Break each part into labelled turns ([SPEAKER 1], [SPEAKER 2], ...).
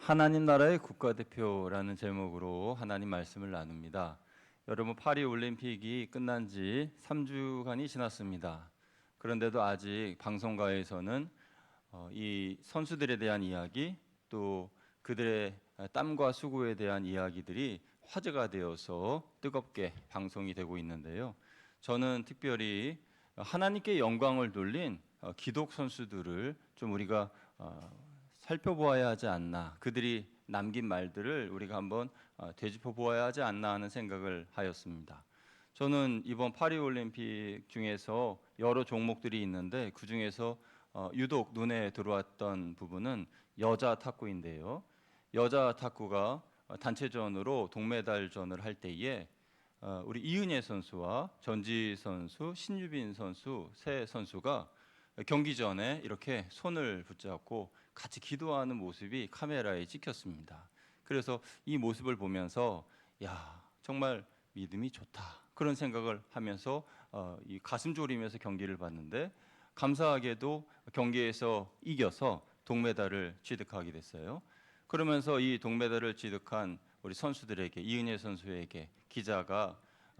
[SPEAKER 1] 하나님 나라의 국가대표라는 제목으로 하나님 말씀을 나눕니다. 여러분, 파리 올림픽이 끝난 지 3주간이 지났습니다. 그런데도 아직 방송가에서는 이 선수들에 대한 이야기, 또 그들의 땀과 수고에 대한 이야기들이 화제가 되어서 뜨겁게 방송이 되고 있는데요. 저는 특별히 하나님께 영광을 돌린 기독 선수들을 좀 우리가 살펴보아야 하지 않나, 그들이 남긴 말들을 우리가 한번 되짚어 보아야 하지 않나 하는 생각을 하였습니다. 저는 이번 파리올림픽 중에서 여러 종목들이 있는데 그 중에서 유독 눈에 들어왔던 부분은 여자 탁구인데요. 여자 탁구가 단체전으로 동메달전을 할 때에 우리 이은혜 선수와 전지 선수, 신유빈 선수 세 선수가 경기 전에 이렇게 손을 붙잡고 같이 기도하는 모습이 카메라에 찍혔습니다. 그래서 이 모습을 보면서 야, 정말 믿음이 좋다, 그런 생각을 하면서 이 가슴 졸이면서 경기를 봤는데, 감사하게도 경기에서 이겨서 동메달을 취득하게 됐어요. 그러면서 이 동메달을 취득한 우리 선수들에게, 이은혜 선수에게 기자가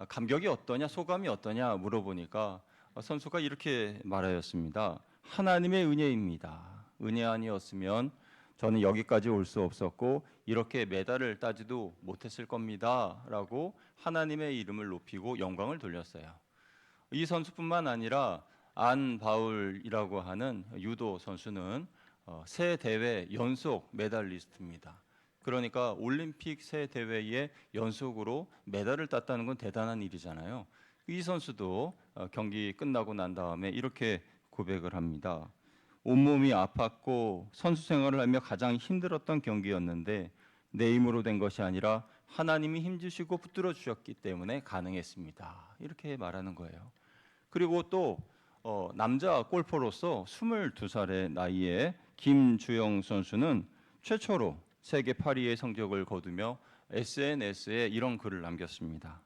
[SPEAKER 1] 감격이 어떠냐, 소감이 어떠냐 물어보니까 선수가 이렇게 말하였습니다. 하나님의 은혜입니다. 은혜 아니었으면 저는 여기까지 올 수 없었고 이렇게 메달을 따지도 못했을 겁니다 라고 하나님의 이름을 높이고 영광을 돌렸어요. 이 선수뿐만 아니라 안바울이라고 하는 유도 선수는 세 대회 연속 메달리스트입니다. 그러니까 올림픽 세 대회에 연속으로 메달을 땄다는 건 대단한 일이잖아요. 이 선수도 경기 끝나고 난 다음에 이렇게 고백을 합니다. 온몸이 아팠고 선수 생활을 하며 가장 힘들었던 경기였는데 내 힘으로 된 것이 아니라 하나님이 힘주시고 붙들어 주셨기 때문에 가능했습니다. 이렇게 말하는 거예요. 그리고 또 남자 골퍼로서 22살의 나이에 김주영 선수는 최초로 세계 8위의 성적을 거두며 SNS에 이런 글을 남겼습니다.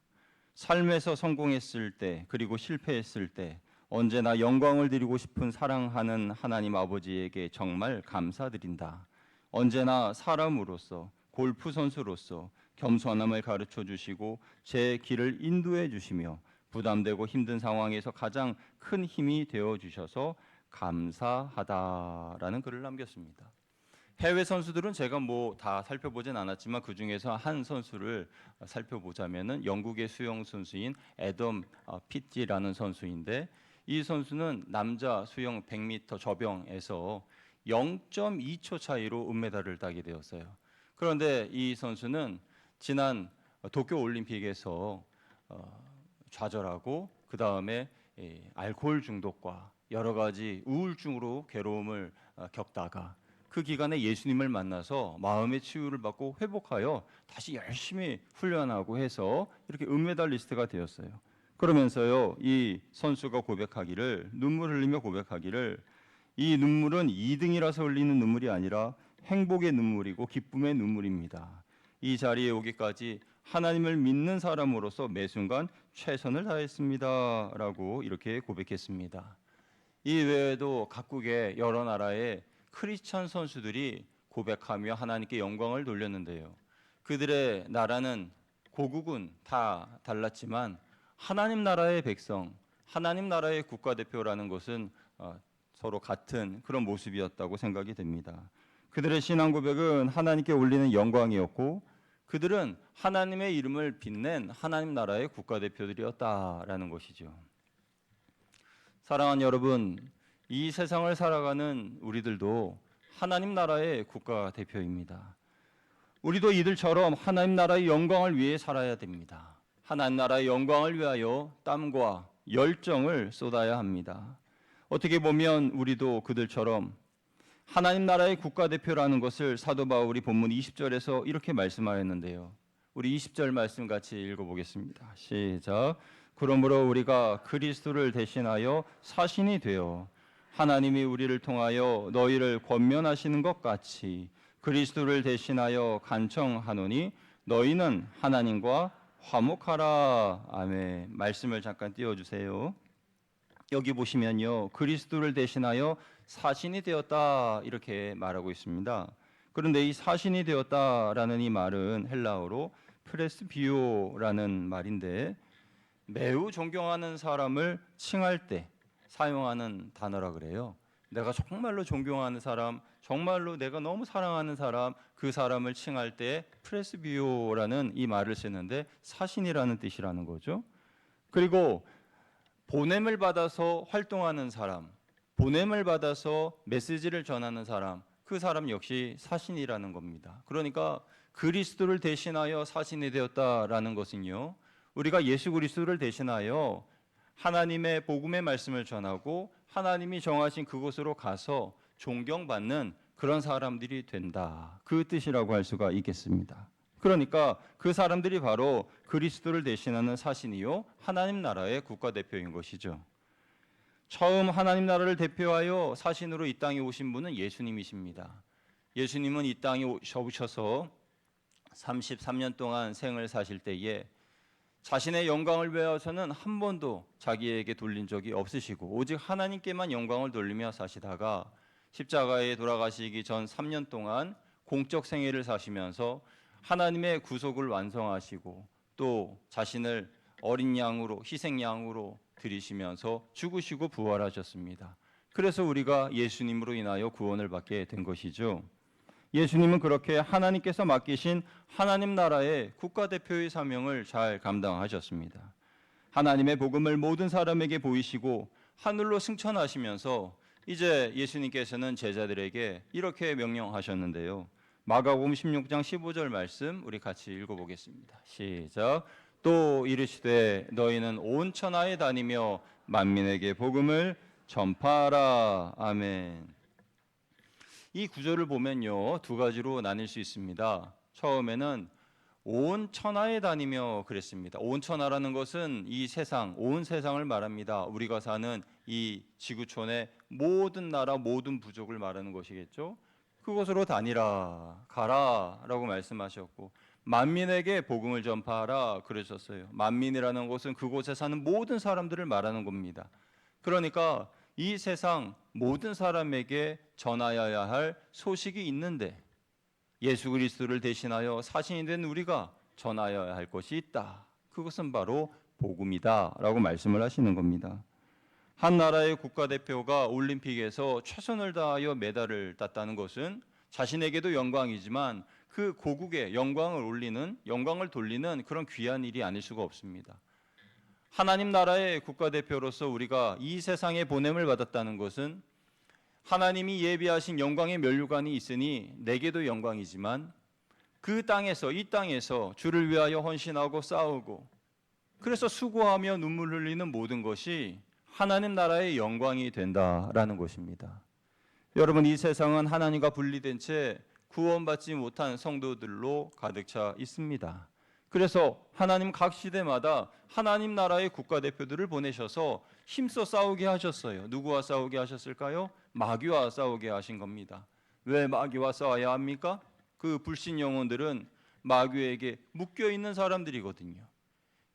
[SPEAKER 1] 삶에서 성공했을 때, 그리고 실패했을 때 언제나 영광을 드리고 싶은 사랑하는 하나님 아버지에게 정말 감사드린다. 언제나 사람으로서, 골프 선수로서 겸손함을 가르쳐 주시고 제 길을 인도해 주시며 부담되고 힘든 상황에서 가장 큰 힘이 되어 주셔서 감사하다라는 글을 남겼습니다. 해외 선수들은 제가 뭐 다 살펴보진 않았지만 그 중에서 한 선수를 살펴보자면은 영국의 수영 선수인 애덤 피티라는 선수인데, 이 선수는 남자 수영 100m 저병에서 0.2초 차이로 은메달을 따게 되었어요. 그런데 이 선수는 지난 도쿄 올림픽에서 좌절하고 그 다음에 알코올 중독과 여러 가지 우울증으로 괴로움을 겪다가 그 기간에 예수님을 만나서 마음의 치유를 받고 회복하여 다시 열심히 훈련하고 해서 이렇게 은메달리스트가 되었어요. 그러면서요, 이 선수가 고백하기를, 눈물 흘리며 고백하기를, 이 눈물은 2등이라서 흘리는 눈물이 아니라 행복의 눈물이고 기쁨의 눈물입니다. 이 자리에 오기까지 하나님을 믿는 사람으로서 매 순간 최선을 다했습니다 라고 이렇게 고백했습니다. 이 외에도 각국의 여러 나라의 크리스천 선수들이 고백하며 하나님께 영광을 돌렸는데요. 그들의 나라는 고국은 다 달랐지만 하나님 나라의 백성, 하나님 나라의 국가대표라는 것은 서로 같은 그런 모습이었다고 생각이 됩니다. 그들의 신앙 고백은 하나님께 올리는 영광이었고 그들은 하나님의 이름을 빛낸 하나님 나라의 국가대표들이었다라는 것이죠. 사랑하는 여러분, 이 세상을 살아가는 우리들도 하나님 나라의 국가대표입니다. 우리도 이들처럼 하나님 나라의 영광을 위해 살아야 됩니다. 하나님 나라의 영광을 위하여 땀과 열정을 쏟아야 합니다. 어떻게 보면 우리도 그들처럼 하나님 나라의 국가대표라는 것을 사도 바울이 본문 20절에서 이렇게 말씀하였는데요. 우리 20절 말씀 같이 읽어보겠습니다. 시작. 그러므로 우리가 그리스도를 대신하여 사신이 되어 하나님이 우리를 통하여 너희를 권면하시는 것 같이 그리스도를 대신하여 간청하노니 너희는 하나님과 화목하라. 아멘. 말씀을 잠깐 띄워주세요. 여기 보시면요, 그리스도를 대신하여 사신이 되었다 이렇게 말하고 있습니다. 그런데 이 사신이 되었다라는 이 말은 헬라어로 프레스비오라는 말인데 매우 존경하는 사람을 칭할 때 사용하는 단어라 그래요. 내가 정말로 존경하는 사람, 정말로 내가 너무 사랑하는 사람, 그 사람을 칭할 때 프레스비오라는 이 말을 쓰는데 사신이라는 뜻이라는 거죠. 그리고 보냄을 받아서 활동하는 사람, 보냄을 받아서 메시지를 전하는 사람, 그 사람 역시 사신이라는 겁니다. 그러니까 그리스도를 대신하여 사신이 되었다라는 것은요, 우리가 예수 그리스도를 대신하여 하나님의 복음의 말씀을 전하고 하나님이 정하신 그곳으로 가서 존경받는 그런 사람들이 된다, 그 뜻이라고 할 수가 있겠습니다. 그러니까 그 사람들이 바로 그리스도를 대신하는 사신이요 하나님 나라의 국가대표인 것이죠. 처음 하나님 나라를 대표하여 사신으로 이 땅에 오신 분은 예수님이십니다. 예수님은 이 땅에 오셔서 33년 동안 생을 사실 때에 자신의 영광을 위해서는 한 번도 자기에게 돌린 적이 없으시고 오직 하나님께만 영광을 돌리며 사시다가 십자가에 돌아가시기 전 3년 동안 공적 생애를 사시면서 하나님의 구속을 완성하시고 또 자신을 어린 양으로 희생양으로 드리시면서 죽으시고 부활하셨습니다. 그래서 우리가 예수님으로 인하여 구원을 받게 된 것이죠. 예수님은 그렇게 하나님께서 맡기신 하나님 나라의 국가대표의 사명을 잘 감당하셨습니다. 하나님의 복음을 모든 사람에게 보이시고 하늘로 승천하시면서 이제 예수님께서는 제자들에게 이렇게 명령하셨는데요. 마가복음 16장 15절 말씀 우리 같이 읽어보겠습니다. 시작. 또 이르시되 너희는 온 천하에 다니며 만민에게 복음을 전파하라. 아멘. 이 구절을 보면요, 두 가지로 나뉠 수 있습니다. 처음에는 온 천하에 다니며 그랬습니다. 온 천하라는 것은 이 세상, 온 세상을 말합니다. 우리가 사는 이 지구촌의 모든 나라, 모든 부족을 말하는 것이겠죠. 그곳으로 다니라, 가라라고 말씀하셨고 만민에게 복음을 전파하라 그러셨어요. 만민이라는 것은 그곳에 사는 모든 사람들을 말하는 겁니다. 그러니까 이 세상 모든 사람에게 전하여야 할 소식이 있는데 예수 그리스도를 대신하여 사신이 된 우리가 전하여야 할 것이 있다. 그것은 바로 복음이다라고 말씀을 하시는 겁니다. 한 나라의 국가대표가 올림픽에서 최선을 다하여 메달을 땄다는 것은 자신에게도 영광이지만 그 고국에 영광을 돌리는 그런 귀한 일이 아닐 수가 없습니다. 하나님 나라의 국가대표로서 우리가 이 세상에 보냄을 받았다는 것은 하나님이 예비하신 영광의 면류관이 있으니 내게도 영광이지만 그 땅에서 이 땅에서 주를 위하여 헌신하고 싸우고 그래서 수고하며 눈물 흘리는 모든 것이 하나님 나라의 영광이 된다라는 것입니다. 여러분, 이 세상은 하나님과 분리된 채 구원받지 못한 성도들로 가득 차 있습니다. 그래서 하나님 각 시대마다 하나님 나라의 국가대표들을 보내셔서 힘써 싸우게 하셨어요. 누구와 싸우게 하셨을까요? 마귀와 싸우게 하신 겁니다. 왜 마귀와 싸워야 합니까? 그 불신 영혼들은 마귀에게 묶여 있는 사람들이거든요.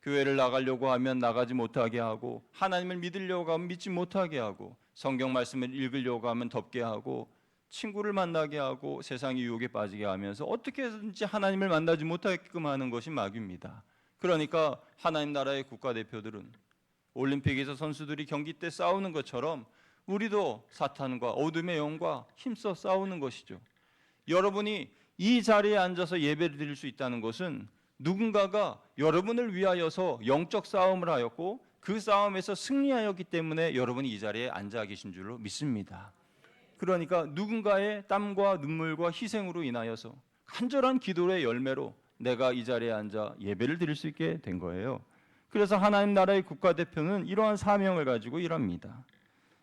[SPEAKER 1] 교회를 나가려고 하면 나가지 못하게 하고 하나님을 믿으려고 하면 믿지 못하게 하고 성경 말씀을 읽으려고 하면 덮게 하고 친구를 만나게 하고 세상의 유혹에 빠지게 하면서 어떻게든지 하나님을 만나지 못하게끔 하는 것이 마귀입니다. 그러니까 하나님 나라의 국가대표들은 올림픽에서 선수들이 경기 때 싸우는 것처럼 우리도 사탄과 어둠의 영과 힘써 싸우는 것이죠. 여러분이 이 자리에 앉아서 예배를 드릴 수 있다는 것은 누군가가 여러분을 위하여서 영적 싸움을 하였고 그 싸움에서 승리하였기 때문에 여러분이 이 자리에 앉아 계신 줄로 믿습니다. 그러니까 누군가의 땀과 눈물과 희생으로 인하여서 간절한 기도의 열매로 내가 이 자리에 앉아 예배를 드릴 수 있게 된 거예요. 그래서 하나님 나라의 국가대표는 이러한 사명을 가지고 일합니다.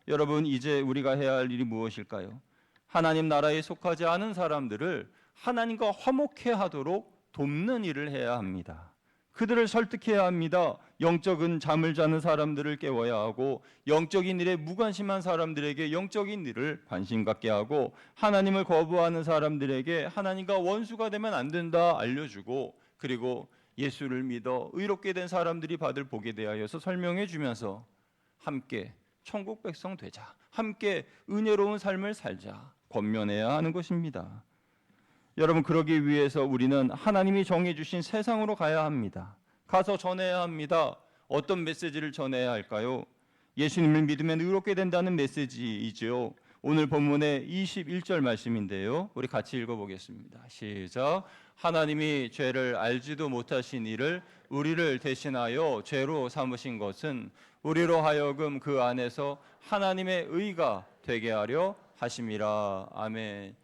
[SPEAKER 1] 여러분, 이제 우리가 해야 할 일이 무엇일까요? 하나님 나라에 속하지 않은 사람들을 하나님과 화목해 하도록 돕는 일을 해야 합니다. 그들을 설득해야 합니다. 영적인 잠을 자는 사람들을 깨워야 하고 영적인 일에 무관심한 사람들에게 영적인 일을 관심 갖게 하고 하나님을 거부하는 사람들에게 하나님과 원수가 되면 안 된다 알려주고 그리고 예수를 믿어 의롭게 된 사람들이 받을 복에 대하여서 설명해 주면서 함께 천국 백성 되자, 함께 은혜로운 삶을 살자 권면해야 하는 것입니다. 여러분, 그러기 위해서 우리는 하나님이 정해주신 세상으로 가야 합니다. 가서 전해야 합니다. 어떤 메시지를 전해야 할까요? 예수님을 믿으면 의롭게 된다는 메시지이죠. 오늘 본문의 21절 말씀인데요. 우리 같이 읽어보겠습니다. 시작. 하나님이 죄를 알지도 못하신 이를 우리를 대신하여 죄로 삼으신 것은 우리로 하여금 그 안에서 하나님의 의가 되게 하려 하심이라. 아멘.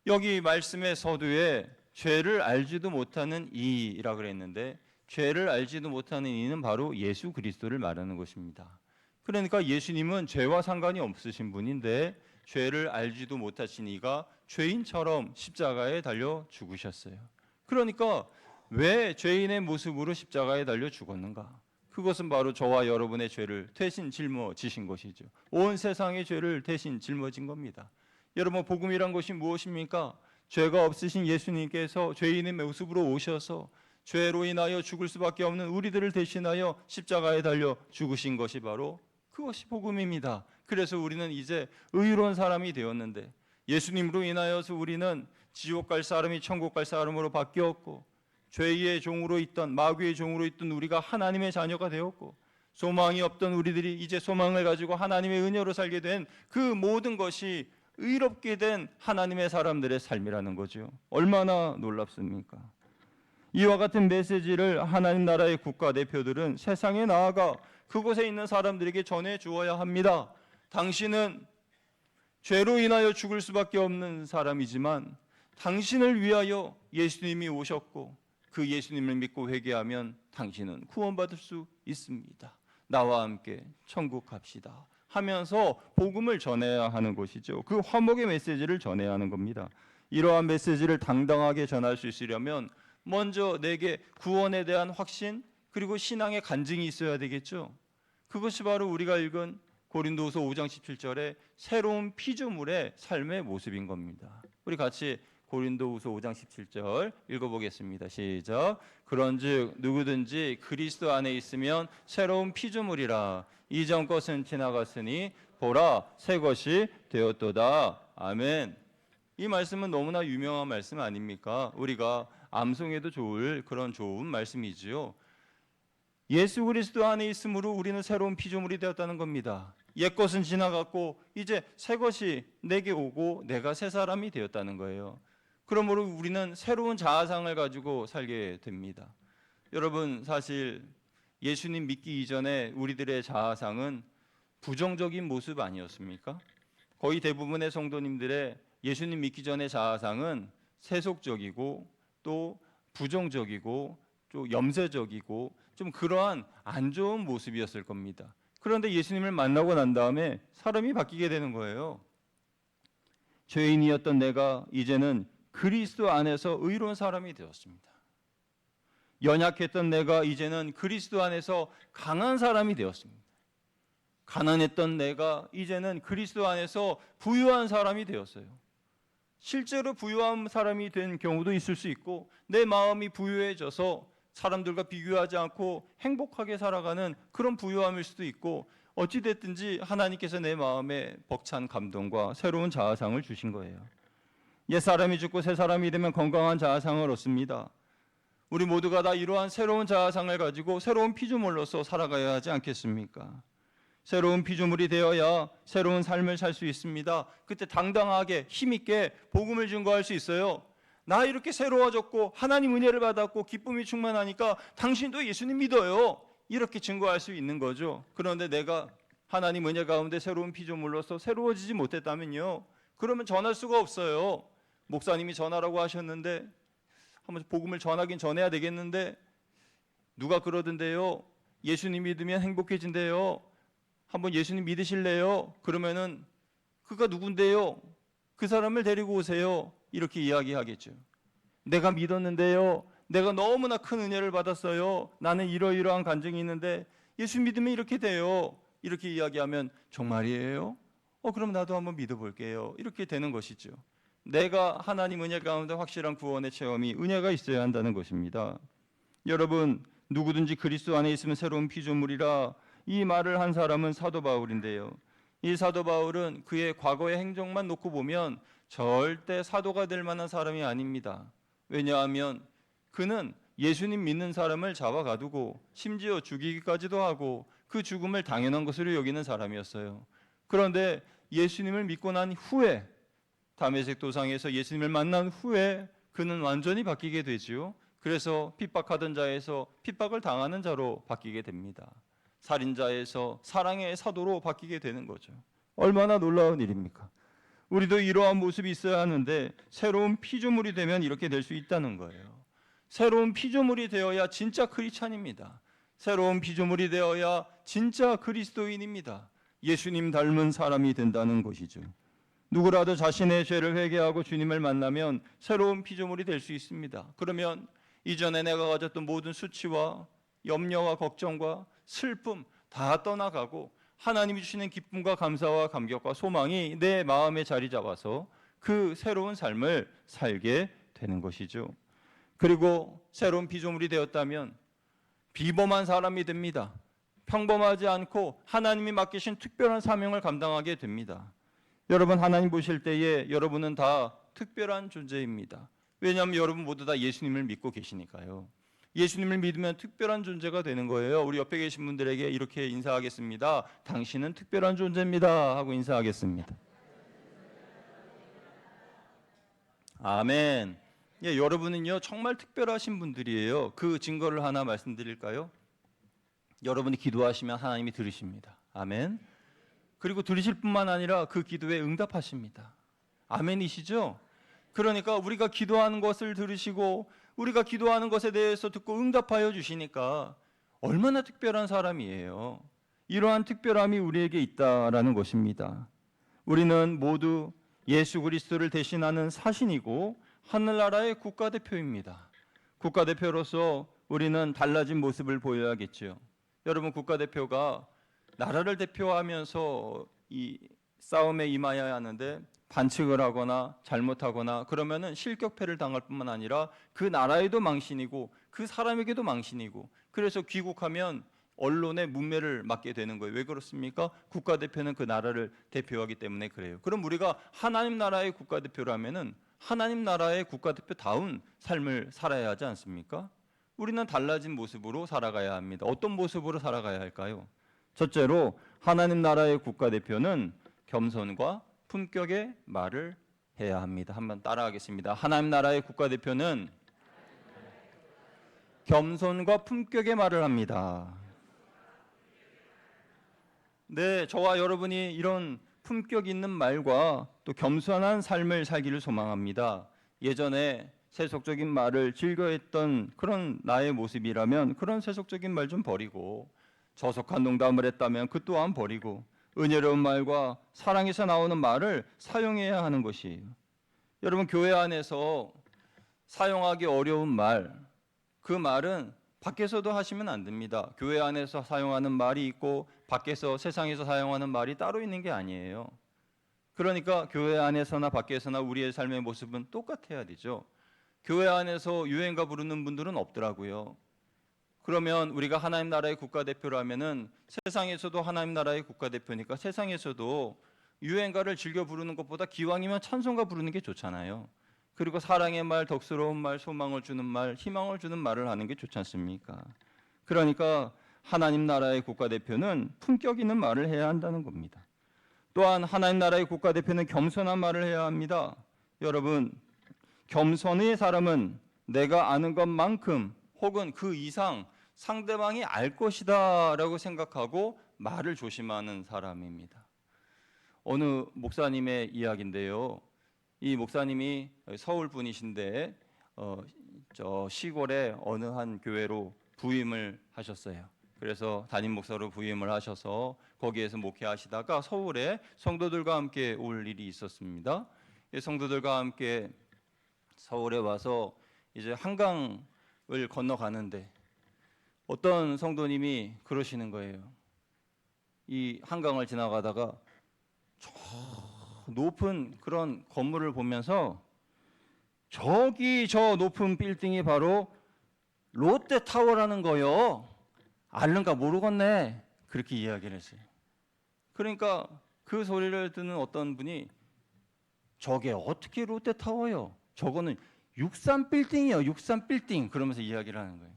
[SPEAKER 1] 여기 말씀의 서두에 죄를 알지도 못하는 이라 그랬는데, 죄를 알지도 못하는 이는 바로 예수 그리스도를 말하는 것입니다. 그러니까 예수님은 죄와 상관이 없으신 분인데 죄를 알지도 못하신 이가 죄인처럼 십자가에 달려 죽으셨어요. 그러니까 왜 죄인의 모습으로 십자가에 달려 죽었는가? 그것은 바로 저와 여러분의 죄를 대신 짊어지신 것이죠. 온 세상의 죄를 대신 짊어진 겁니다. 여러분, 복음이란 것이 무엇입니까? 죄가 없으신 예수님께서 죄인의 모습으로 오셔서 죄로 인하여 죽을 수밖에 없는 우리들을 대신하여 십자가에 달려 죽으신 것이 바로 그것이 복음입니다. 그래서 우리는 이제 의로운 사람이 되었는데, 예수님으로 인하여서 우리는 지옥 갈 사람이 천국 갈 사람으로 바뀌었고, 죄의 종으로 있던, 마귀의 종으로 있던 우리가 하나님의 자녀가 되었고, 소망이 없던 우리들이 이제 소망을 가지고 하나님의 은혜로 살게 된 그 모든 것이 의롭게 된 하나님의 사람들의 삶이라는 거죠. 얼마나 놀랍습니까? 이와 같은 메시지를 하나님 나라의 국가대표들은 세상에 나아가 그곳에 있는 사람들에게 전해 주어야 합니다. 당신은 죄로 인하여 죽을 수밖에 없는 사람이지만 당신을 위하여 예수님이 오셨고, 그 예수님을 믿고 회개하면 당신은 구원받을 수 있습니다. 나와 함께 천국 갑시다 하면서 복음을 전해야 하는 것이죠. 그 화목의 메시지를 전해야 하는 겁니다. 이러한 메시지를 당당하게 전할 수 있으려면 먼저 내게 구원에 대한 확신, 그리고 신앙의 간증이 있어야 되겠죠. 그것이 바로 우리가 읽은 고린도후서 5장 17절의 새로운 피조물의 삶의 모습인 겁니다. 우리 같이 고린도후서 5장 17절 읽어보겠습니다. 시작. 그런즉 누구든지 그리스도 안에 있으면 새로운 피조물이라. 이전 것은 지나갔으니 보라 새 것이 되었도다. 아멘. 이 말씀은 너무나 유명한 말씀 아닙니까? 우리가 암송해도 좋을 그런 좋은 말씀이지요. 예수 그리스도 안에 있으므로 우리는 새로운 피조물이 되었다는 겁니다. 옛 것은 지나갔고 이제 새 것이 내게 오고 내가 새 사람이 되었다는 거예요. 그러므로 우리는 새로운 자아상을 가지고 살게 됩니다. 여러분, 사실 예수님 믿기 이전에 우리들의 자아상은 부정적인 모습 아니었습니까? 거의 대부분의 성도님들의 예수님 믿기 전의 자아상은 세속적이고 또 부정적이고 또 염세적이고 좀 그러한 안 좋은 모습이었을 겁니다. 그런데 예수님을 만나고 난 다음에 사람이 바뀌게 되는 거예요. 죄인이었던 내가 이제는 그리스도 안에서 의로운 사람이 되었습니다. 연약했던 내가 이제는 그리스도 안에서 강한 사람이 되었습니다. 가난했던 내가 이제는 그리스도 안에서 부유한 사람이 되었어요. 실제로 부유한 사람이 된 경우도 있을 수 있고, 내 마음이 부유해져서 사람들과 비교하지 않고 행복하게 살아가는 그런 부유함일 수도 있고, 어찌됐든지 하나님께서 내 마음에 벅찬 감동과 새로운 자아상을 주신 거예요. 옛 사람이 죽고 새 사람이 되면 건강한 자아상을 얻습니다. 우리 모두가 다 이러한 새로운 자아상을 가지고 새로운 피조물로서 살아가야 하지 않겠습니까? 새로운 피조물이 되어야 새로운 삶을 살 수 있습니다. 그때 당당하게 힘있게 복음을 증거할 수 있어요. 나 이렇게 새로워졌고 하나님 은혜를 받았고 기쁨이 충만하니까 당신도 예수님 믿어요. 이렇게 증거할 수 있는 거죠. 그런데 내가 하나님 은혜 가운데 새로운 피조물로서 새로워지지 못했다면요, 그러면 전할 수가 없어요. 목사님이 전하라고 하셨는데 한번 복음을 전하긴 전해야 되겠는데 누가 그러던데요, 예수님 믿으면 행복해진대요. 한번 예수님 믿으실래요? 그러면은 그가 누군데요? 그 사람을 데리고 오세요. 이렇게 이야기하겠죠. 내가 믿었는데요, 내가 너무나 큰 은혜를 받았어요. 나는 이러이러한 간증이 있는데 예수 믿으면 이렇게 돼요. 이렇게 이야기하면 정말이에요? 그럼 나도 한번 믿어볼게요. 이렇게 되는 것이죠. 내가 하나님 은혜 가운데 확실한 구원의 체험이 은혜가 있어야 한다는 것입니다. 여러분, 누구든지 그리스도 안에 있으면 새로운 피조물이라, 이 말을 한 사람은 사도 바울인데요. 이 사도 바울은 그의 과거의 행적만 놓고 보면 절대 사도가 될 만한 사람이 아닙니다. 왜냐하면 그는 예수님 믿는 사람을 잡아가두고 심지어 죽이기까지도 하고 그 죽음을 당연한 것으로 여기는 사람이었어요. 그런데 예수님을 믿고 난 후에, 다메섹 도상에서 예수님을 만난 후에 그는 완전히 바뀌게 되지요. 그래서 핍박하던 자에서 핍박을 당하는 자로 바뀌게 됩니다. 살인자에서 사랑의 사도로 바뀌게 되는 거죠. 얼마나 놀라운 일입니까? 우리도 이러한 모습이 있어야 하는데 새로운 피조물이 되면 이렇게 될 수 있다는 거예요. 새로운 피조물이 되어야 진짜 크리스찬입니다. 새로운 피조물이 되어야 진짜 그리스도인입니다. 예수님 닮은 사람이 된다는 것이죠. 누구라도 자신의 죄를 회개하고 주님을 만나면 새로운 피조물이 될 수 있습니다. 그러면 이전에 내가 가졌던 모든 수치와 염려와 걱정과 슬픔 다 떠나가고 하나님이 주시는 기쁨과 감사와 감격과 소망이 내 마음에 자리 잡아서 그 새로운 삶을 살게 되는 것이죠. 그리고 새로운 피조물이 되었다면 비범한 사람이 됩니다. 평범하지 않고 하나님이 맡기신 특별한 사명을 감당하게 됩니다. 여러분, 하나님 보실 때에 여러분은 다 특별한 존재입니다. 왜냐하면 여러분 모두 다 예수님을 믿고 계시니까요. 예수님을 믿으면 특별한 존재가 되는 거예요. 우리 옆에 계신 분들에게 이렇게 인사하겠습니다. 당신은 특별한 존재입니다 하고 인사하겠습니다. 아멘. 예, 여러분은요 정말 특별하신 분들이에요. 그 증거를 하나 말씀드릴까요? 여러분이 기도하시면 하나님이 들으십니다. 아멘. 그리고 들으실 뿐만 아니라 그 기도에 응답하십니다. 아멘이시죠? 그러니까 우리가 기도하는 것을 들으시고 우리가 기도하는 것에 대해서 듣고 응답하여 주시니까 얼마나 특별한 사람이에요. 이러한 특별함이 우리에게 있다라는 것입니다. 우리는 모두 예수 그리스도를 대신하는 사신이고 하늘나라의 국가대표입니다. 국가대표로서 우리는 달라진 모습을 보여야겠죠. 여러분, 국가대표가 나라를 대표하면서 이 싸움에 임하여야 하는데 반칙을 하거나 잘못하거나 그러면은 실격패를 당할 뿐만 아니라 그 나라에도 망신이고 그 사람에게도 망신이고, 그래서 귀국하면 언론의 문매를 맞게 되는 거예요. 왜 그렇습니까? 국가대표는 그 나라를 대표하기 때문에 그래요. 그럼 우리가 하나님 나라의 국가대표라면은 하나님 나라의 국가대표다운 삶을 살아야 하지 않습니까? 우리는 달라진 모습으로 살아가야 합니다. 어떤 모습으로 살아가야 할까요? 첫째로 하나님 나라의 국가대표는 겸손과 품격의 말을 해야 합니다. 한번 따라하겠습니다. 하나님 나라의 국가대표는 겸손과 품격의 말을 합니다. 네, 저와 여러분이 이런 품격 있는 말과 또 겸손한 삶을 살기를 소망합니다. 예전에 세속적인 말을 즐겨했던 그런 나의 모습이라면 그런 세속적인 말 좀 버리고, 저속한 농담을 했다면 그 또한 버리고 은혜로운 말과 사랑에서 나오는 말을 사용해야 하는 것이에요. 여러분, 교회 안에서 사용하기 어려운 말, 그 말은 밖에서도 하시면 안 됩니다. 교회 안에서 사용하는 말이 있고 밖에서 세상에서 사용하는 말이 따로 있는 게 아니에요. 그러니까 교회 안에서나 밖에서나 우리의 삶의 모습은 똑같아야 되죠. 교회 안에서 유행가 부르는 분들은 없더라고요. 그러면 우리가 하나님 나라의 국가대표라면은 세상에서도 하나님 나라의 국가대표니까 세상에서도 유행가를 즐겨 부르는 것보다 기왕이면 찬송가 부르는 게 좋잖아요. 그리고 사랑의 말, 덕스러운 말, 소망을 주는 말, 희망을 주는 말을 하는 게 좋지 않습니까? 그러니까 하나님 나라의 국가대표는 품격 있는 말을 해야 한다는 겁니다. 또한 하나님 나라의 국가대표는 겸손한 말을 해야 합니다. 여러분, 겸손의 사람은 내가 아는 것만큼 혹은 그 이상 상대방이 알 것이다 라고 생각하고 말을 조심하는 사람입니다. 어느 목사님의 이야기인데요. 이 목사님이 서울 분이신데 저 시골의 어느 한 교회로 부임을 하셨어요. 그래서 담임 목사로 부임을 하셔서 거기에서 목회하시다가 서울에 성도들과 함께 올 일이 있었습니다. 성도들과 함께 서울에 와서 이제 한강을 건너가는데 어떤 성도님이 그러시는 거예요. 이 한강을 지나가다가 저 높은 그런 건물을 보면서 저기 저 높은 빌딩이 바로 롯데타워라는 거요. 알른가 모르겠네. 그렇게 이야기를 했어요. 그러니까 그 소리를 듣는 어떤 분이 저게 어떻게 롯데타워요? 저거는 63빌딩이요. 63빌딩. 그러면서 이야기를 하는 거예요.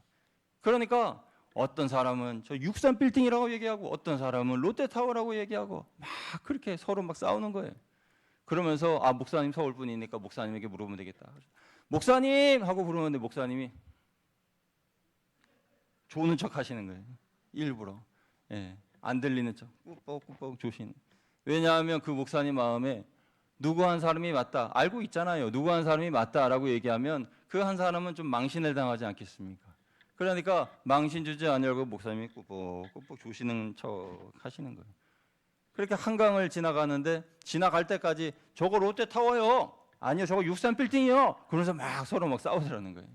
[SPEAKER 1] 그러니까 어떤 사람은 저 63빌딩이라고 얘기하고 어떤 사람은 롯데타워라고 얘기하고 막 그렇게 서로 막 싸우는 거예요. 그러면서 목사님 서울 분이니까 목사님에게 물어보면 되겠다. 목사님 하고 부르는데 목사님이 조는 척 하시는 거예요. 일부러. 예, 안 들리는 척 꾸벅꾸벅 조시는. 왜냐하면 그 목사님 마음에 누구 한 사람이 맞다. 알고 있잖아요. 누구 한 사람이 맞다라고 얘기하면 그 한 사람은 좀 망신을 당하지 않겠습니까? 그러니까 망신 주지 않으려고 목사님이 꾸벅꾸벅 조시는 척 하시는 거예요. 그렇게 한강을 지나가는데 지나갈 때까지 저거 롯데타워요. 아니요, 저거 63빌딩이요. 그러면서 막 서로 막 싸우더라는 거예요.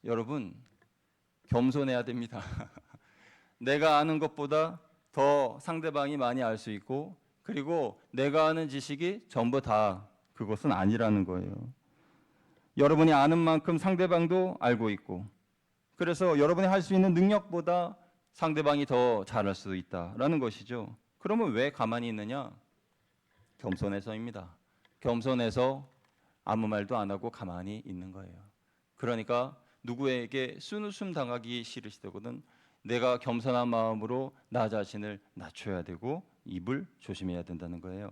[SPEAKER 1] 여러분, 겸손해야 됩니다. 내가 아는 것보다 더 상대방이 많이 알 수 있고, 그리고 내가 아는 지식이 전부 다 그것은 아니라는 거예요. 여러분이 아는 만큼 상대방도 알고 있고, 그래서 여러분이 할 수 있는 능력보다 상대방이 더 잘할 수도 있다라는 것이죠. 그러면 왜 가만히 있느냐? 겸손해서입니다. 겸손해서 아무 말도 안 하고 가만히 있는 거예요. 그러니까 누구에게 순웃음 당하기 싫으시다거든 내가 겸손한 마음으로 나 자신을 낮춰야 되고 입을 조심해야 된다는 거예요.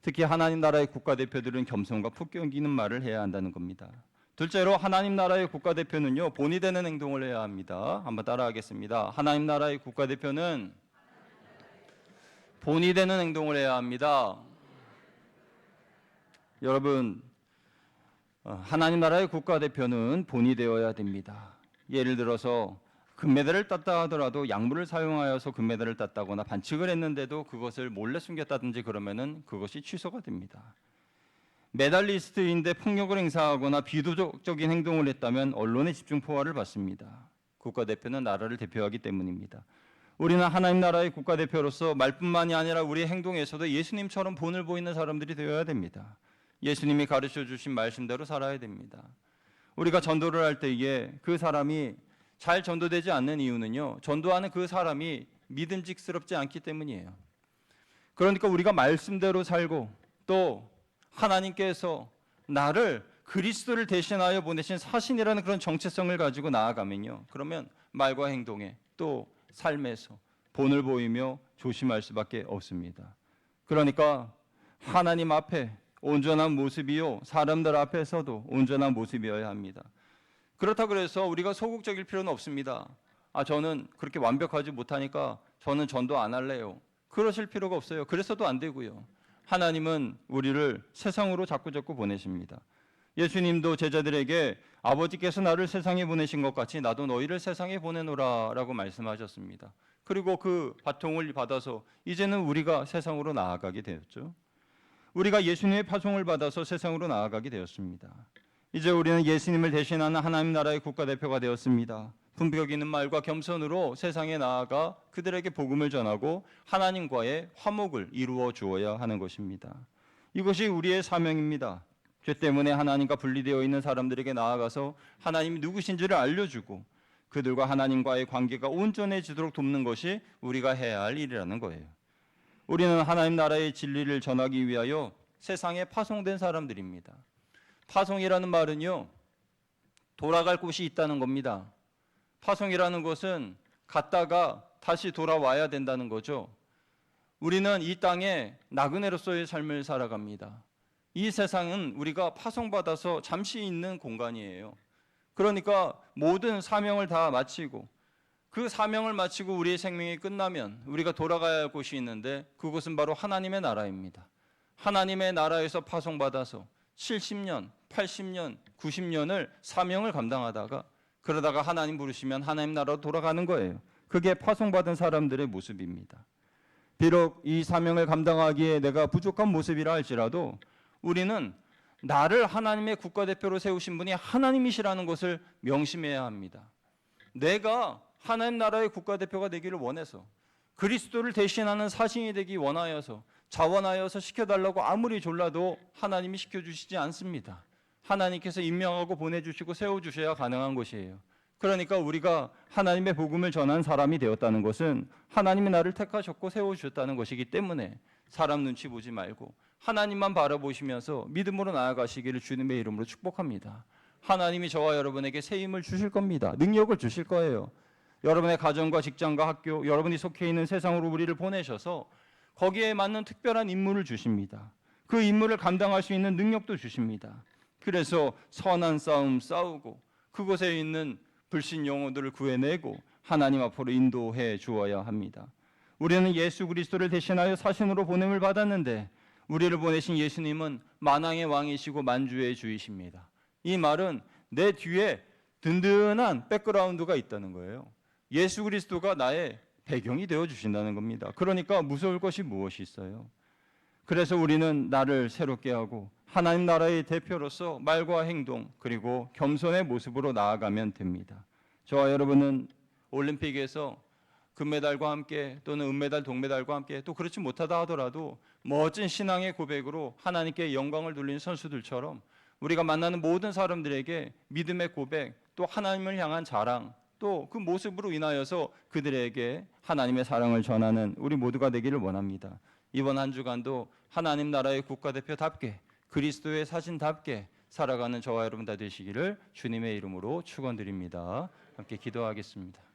[SPEAKER 1] 특히 하나님 나라의 국가대표들은 겸손과 품격 있는 말을 해야 한다는 겁니다. 둘째로 하나님 나라의 국가대표는요, 본이 되는 행동을 해야 합니다. 한번 따라하겠습니다. 하나님 나라의 국가대표는 본이 되는 행동을 해야 합니다. 여러분, 하나님 나라의 국가대표는 본이 되어야 됩니다. 예를 들어서 금메달을 땄다 하더라도 약물을 사용하여서 금메달을 땄다거나 반칙을 했는데도 그것을 몰래 숨겼다든지 그러면은 그것이 취소가 됩니다. 메달리스트인데 폭력을 행사하거나 비도덕적인 행동을 했다면 언론의 집중 포화를 받습니다. 국가대표는 나라를 대표하기 때문입니다. 우리는 하나님 나라의 국가대표로서 말뿐만이 아니라 우리의 행동에서도 예수님처럼 본을 보이는 사람들이 되어야 됩니다. 예수님이 가르쳐 주신 말씀대로 살아야 됩니다. 우리가 전도를 할 때에 그 사람이 잘 전도되지 않는 이유는요, 전도하는 그 사람이 믿음직스럽지 않기 때문이에요. 그러니까 우리가 말씀대로 살고 또 하나님께서 나를 그리스도를 대신하여 보내신 사신이라는 그런 정체성을 가지고 나아가면요, 그러면 말과 행동에 또 삶에서 본을 보이며 조심할 수밖에 없습니다. 그러니까 하나님 앞에 온전한 모습이요, 사람들 앞에서도 온전한 모습이어야 합니다. 그렇다고 해서 우리가 소극적일 필요는 없습니다. 저는 그렇게 완벽하지 못하니까 저는 전도 안 할래요. 그러실 필요가 없어요. 그래서도 안 되고요. 하나님은 우리를 세상으로 자꾸자꾸 보내십니다. 예수님도 제자들에게 아버지께서 나를 세상에 보내신 것 같이 나도 너희를 세상에 보내노라 라고 말씀하셨습니다. 그리고 그 바통을 받아서 이제는 우리가 세상으로 나아가게 되었죠. 우리가 예수님의 파송을 받아서 세상으로 나아가게 되었습니다. 이제 우리는 예수님을 대신하는 하나님 나라의 국가대표가 되었습니다. 품격 있는 말과 겸손으로 세상에 나아가 그들에게 복음을 전하고 하나님과의 화목을 이루어 주어야 하는 것입니다. 이것이 우리의 사명입니다. 죄 때문에 하나님과 분리되어 있는 사람들에게 나아가서 하나님이 누구신지를 알려주고 그들과 하나님과의 관계가 온전해지도록 돕는 것이 우리가 해야 할 일이라는 거예요. 우리는 하나님 나라의 진리를 전하기 위하여 세상에 파송된 사람들입니다. 파송이라는 말은요, 돌아갈 곳이 있다는 겁니다. 파송이라는 것은 갔다가 다시 돌아와야 된다는 거죠. 우리는 이 땅에 나그네로서의 삶을 살아갑니다. 이 세상은 우리가 파송받아서 잠시 있는 공간이에요. 그러니까 모든 사명을 다 마치고 그 사명을 마치고 우리의 생명이 끝나면 우리가 돌아가야 할 곳이 있는데 그곳은 바로 하나님의 나라입니다. 하나님의 나라에서 파송받아서 70년, 80년, 90년을 사명을 감당하다가 그러다가 하나님 부르시면 하나님 나라로 돌아가는 거예요. 그게 파송받은 사람들의 모습입니다. 비록 이 사명을 감당하기에 내가 부족한 모습이라 할지라도 우리는 나를 하나님의 국가대표로 세우신 분이 하나님이시라는 것을 명심해야 합니다. 내가 하나님 나라의 국가대표가 되기를 원해서 그리스도를 대신하는 사신이 되기 원하여서 자원하여서 시켜달라고 아무리 졸라도 하나님이 시켜주시지 않습니다. 하나님께서 임명하고 보내주시고 세워주셔야 가능한 것이에요. 그러니까 우리가 하나님의 복음을 전한 사람이 되었다는 것은 하나님이 나를 택하셨고 세워주셨다는 것이기 때문에 사람 눈치 보지 말고 하나님만 바라보시면서 믿음으로 나아가시기를 주님의 이름으로 축복합니다. 하나님이 저와 여러분에게 새 힘을 주실 겁니다. 능력을 주실 거예요. 여러분의 가정과 직장과 학교, 여러분이 속해 있는 세상으로 우리를 보내셔서 거기에 맞는 특별한 임무를 주십니다. 그 임무를 감당할 수 있는 능력도 주십니다. 그래서 선한 싸움 싸우고 그곳에 있는 불신 영혼들을 구해내고 하나님 앞으로 인도해 주어야 합니다. 우리는 예수 그리스도를 대신하여 사신으로 보냄을 받았는데 우리를 보내신 예수님은 만왕의 왕이시고 만주의 주이십니다. 이 말은 내 뒤에 든든한 백그라운드가 있다는 거예요. 예수 그리스도가 나의 배경이 되어 주신다는 겁니다. 그러니까 무서울 것이 무엇이 있어요? 그래서 우리는 나를 새롭게 하고 하나님 나라의 대표로서 말과 행동 그리고 겸손의 모습으로 나아가면 됩니다. 저와 여러분은 올림픽에서 금메달과 함께 또는 은메달, 동메달과 함께 또 그렇지 못하다 하더라도 멋진 신앙의 고백으로 하나님께 영광을 돌리는 선수들처럼 우리가 만나는 모든 사람들에게 믿음의 고백 또 하나님을 향한 자랑 또 그 모습으로 인하여서 그들에게 하나님의 사랑을 전하는 우리 모두가 되기를 원합니다. 이번 한 주간도 하나님 나라의 국가대표답게 그리스도의 사신답게 살아가는 저와 여러분 다 되시기를 주님의 이름으로 축원드립니다. 함께 기도하겠습니다.